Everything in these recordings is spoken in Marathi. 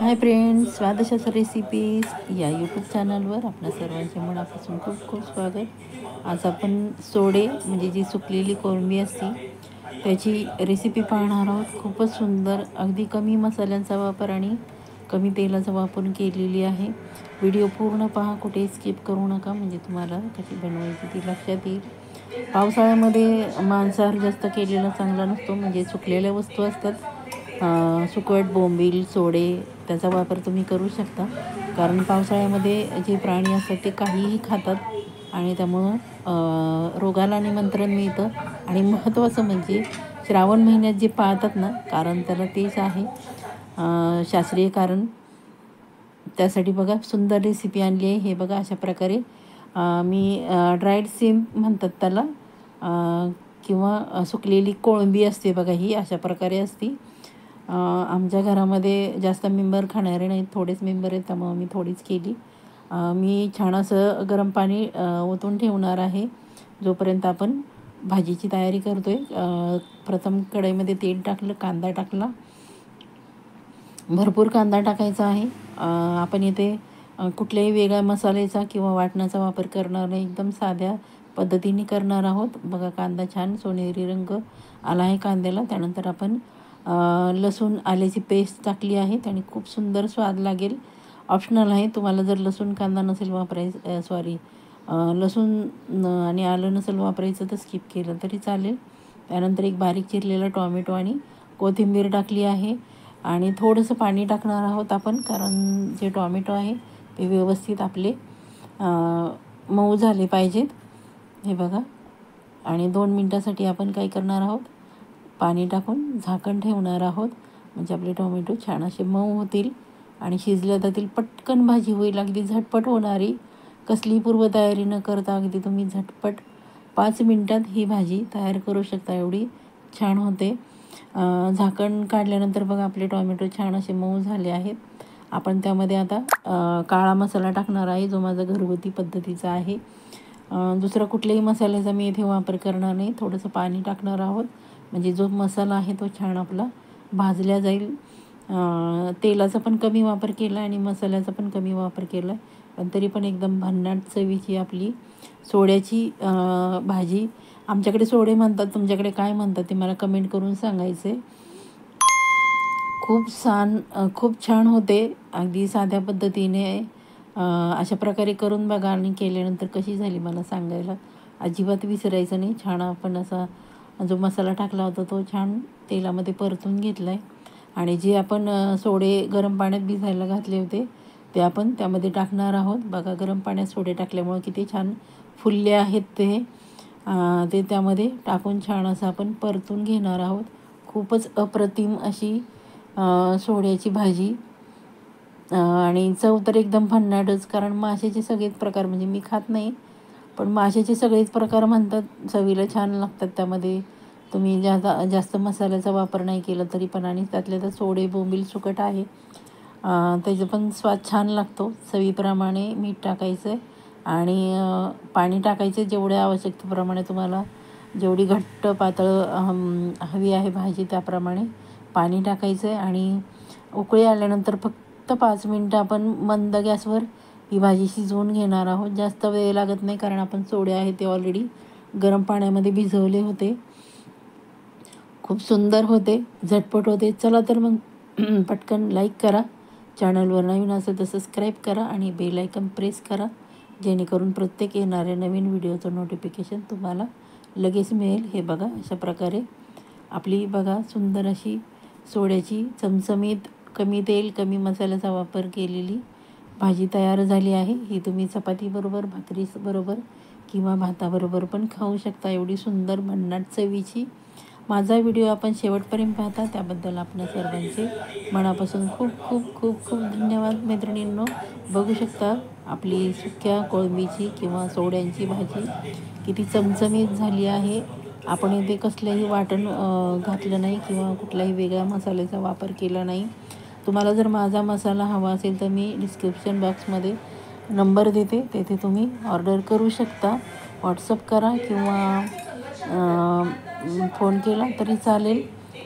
हाय फ्रेंड्स, स्वादिष्ट रेसिपीज या यूट्यूब चॅनलवर आपल्या सर्वांचे मनापासून खूप खूप स्वागत. आज आपण सोडे म्हणजे जी सुकलेली कोळंबी असते त्याची रेसिपी पाहणार आहोत. खूपच सुंदर, अगदी कमी मसाल्यांचा वापर आणि कमी तेलाचा वापर केलेली आहे. व्हिडिओ पूर्ण पहा, कुठे स्किप करू नका, म्हणजे तुम्हाला कशी बनवायची ती लक्षात येईल. पावसाळ्यामध्ये मांसाहार जास्त केलेला चांगला नसतो, म्हणजे सुकलेल्या वस्तू असतात, सुकट, बोंबील, सोडे, त्याचा वापर तुम्ही करू शकता. कारण पावसाळ्यामध्ये जे प्राणी असतात ते काहीही खातात आणि त्यामुळं रोगाला निमंत्रण मिळतं. आणि महत्त्वाचं म्हणजे श्रावण महिन्यात जे पाळतात ना, कारण त्याला तेच आहे शास्त्रीय कारण. त्यासाठी बघा सुंदर रेसिपी आणली आहे. हे बघा अशा प्रकारे मी ड्राईड सीम म्हणतात त्याला, किंवा सुकलेली कोळंबी असते बघा, ही अशा प्रकारे असते. आमच्या घरामध्ये जास्त मेंबर खाणारे नाहीत, थोडेच मेंबर आहेत, त्यामुळं मी थोडीच केली. मी छान असं गरम पाणी ओतून ठेवणार आहे जोपर्यंत आपण भाजीची तयारी करतो आहे. प्रथम कढईमध्ये तेल टाकलं, कांदा टाकला, भरपूर कांदा टाकायचा आहे. आपण इथे कुठल्याही वेगळ्या मसाल्याचा किंवा वाटणाचा वापर करणार नाही, एकदम साध्या पद्धतीने करणार आहोत. बघा कांदा छान सोनेरी रंग आला आहे कांद्याला. त्यानंतर आपण लसूण आल्याची पेस्ट टाकली आहे, त्याने खूप सुंदर स्वाद लागेल. ऑप्शनल आहे, तुम्हाला जर लसूण कांदा नसेल लसूण आणि आलं नसेल वापरायचं तर स्किप केलं तरी चालेल. त्यानंतर एक बारीक चिरलेला टॉमॅटो आणि कोथिंबीर टाकली आहे आणि थोडंसं पाणी टाकणार आहोत आपण, कारण जे टॉमॅटो आहे ते व्यवस्थित आपले मऊ झाले पाहिजेत. हे बघा, आणि 2 मिनटासाठी आपण काय करणार आहोत, पाणी टाकून झाकण ठेवणार आहोत, म्हणजे आपले टोमॅटो छान असे मऊ होतील आणि शिजल्या जातील. पटकन भाजी होईल, अगदी झटपट होणारी, कसली पूर्वतयारी न करता अगदी तुम्ही झटपट 5 मिनटात ही भाजी तयार करू शकता, एवढी छान होते. झाकण काढल्यानंतर बघा आपले टोमॅटो छान असे मऊ झाले आहेत. आपण त्यामध्ये आता काळा मसाला टाकणार आहे, जो माझा घरगुती पद्धतीचा आहे. दुसरा कुठल्याही मसाल्याचा मी इथे वापर करणार नाही. थोडंसं पाणी टाकणार आहोत, म्हणजे जो मसाला आहे तो छान आपला भाजल्या जाईल. तेलाचा पण कमी वापर केला आणि मसाल्याचा पण कमी वापर केला, पण तरी पण एकदम भन्नाट चवीची आपली सोड्याची भाजी. आमच्याकडे सोडे म्हणतात, तुमच्याकडे काय म्हणतात ते मला कमेंट करून सांगायचे. खूप छान होते, अगदी साध्या पद्धतीने. अशा प्रकारे करून बघा आणि केल्यानंतर कशी झाली मला सांगायला अजिबात विसरायचं नाही. छान आपण असा जो मसाला टाकला होता तो छान तेलामध्ये परतून घेतला आहे. आणि जे आपण सोडे गरम पाण्यात भिजायला घातले होते ते आपण त्यामध्ये टाकणार आहोत. बघा गरम पाण्यात सोडे टाकल्यामुळे किती छान फुलले आहेत ते त्यामध्ये टाकून छान असं आपण परतून घेणार आहोत. खूपच अप्रतिम अशी सोड्याची भाजी, आणि चव तर एकदम भन्नाटच. कारण माशाचे सगळेच प्रकार, म्हणजे मी खात नाही पण माशाचे सगळेच प्रकार म्हणतात चवीला छान लागतात. त्यामध्ये तुम्ही जास्त मसाल्याचा वापर नाही केला तरी पण, आणि त्यातल्या तर सोडे, बोंबील, सुकट आहे, त्याचा पण स्वाद छान लागतो. चवीप्रमाणे मीठ टाकायचं आहे आणि पाणी टाकायचं जेवढ्या आवश्यकतेप्रमाणे, तुम्हाला जेवढी घट्ट पातळ हवी आहे भाजी त्याप्रमाणे पाणी टाकायचं आहे. आणि उकळी आल्यानंतर फक्त 5 मिनटं आपण मंद गॅसवर ही भाजी शिजवून घेणार आहोत. जास्त वेळ लागत नाही, कारण आपण सोडे आहे ते ऑलरेडी गरम पाण्यामध्ये भिजवले होते. खूप सुंदर होते, झटपट होते. चला तर मग पटकन लाईक करा, चॅनलवर नवीन असेल तर सबस्क्राईब करा आणि बेल आयकॉन प्रेस करा, जेणेकरून प्रत्येक येणाऱ्या नवीन व्हिडिओचं नोटिफिकेशन तुम्हाला लगेच मिळेल. हे बघा अशा प्रकारे आपली बघा सुंदर अशी सोड्याची चमचमीत, कमी तेल कमी मसाल्याचा वापर केलेली भाजी तयार झाली आहे. ही तुम्ही चपातीबरोबर, भाकरीबरोबर किंवा भाताबरोबर पण खाऊ शकता, एवढी सुंदर भन्नाट चवीची. माझा व्हिडिओ आपण शेवटपर्यंत पाहता त्याबद्दल आपल्या सर्वांचे मनापासून खूप खूप खूप खूप धन्यवाद. मैत्रिणींनो, बघू शकता आपली सुक्या कोळंबीची किंवा सोड्यांची भाजी किती चमचमीत झाली आहे. आपण इथे कसलंही वाटण घातलं नाही किंवा कुठल्याही वेगळ्या मसाल्याचा वापर केला नाही. तुम्हाला जर माझा मसाला हवा असेल तर मी डिस्क्रिप्शन बॉक्समध्ये नंबर देते, तेथे तुम्ही ऑर्डर करू शकता. व्हॉट्सअप करा किंवा फोन केला तरी चालेल.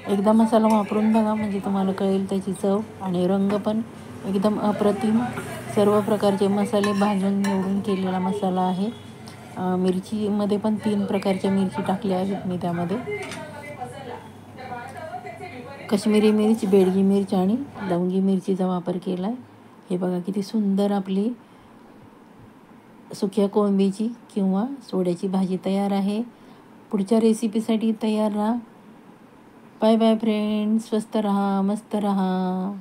एकदा मसाला वापरून बघा, म्हणजे तुम्हाला कळेल त्याची चव. आणि रंग पण एकदम अप्रतिम. सर्व प्रकारचे मसाले भाजून निवडून केलेला मसाला आहे. मिरचीमध्ये पण 3 प्रकारच्या मिरची टाकल्या आहेत मी त्यामध्ये. काश्मीरी मिर्च, बेडगी मिर्च आणि लवंगी मिरचीचा वापर केला आहे. हे बघा किती सुंदर आपली सुक्या कोळंबीची किंवा सोड्याची भाजी तयार आहे. पुढच्या रेसिपीसाठी तयार राहा. Bye bye friends. स्वस्त रहा, मस्त रहा.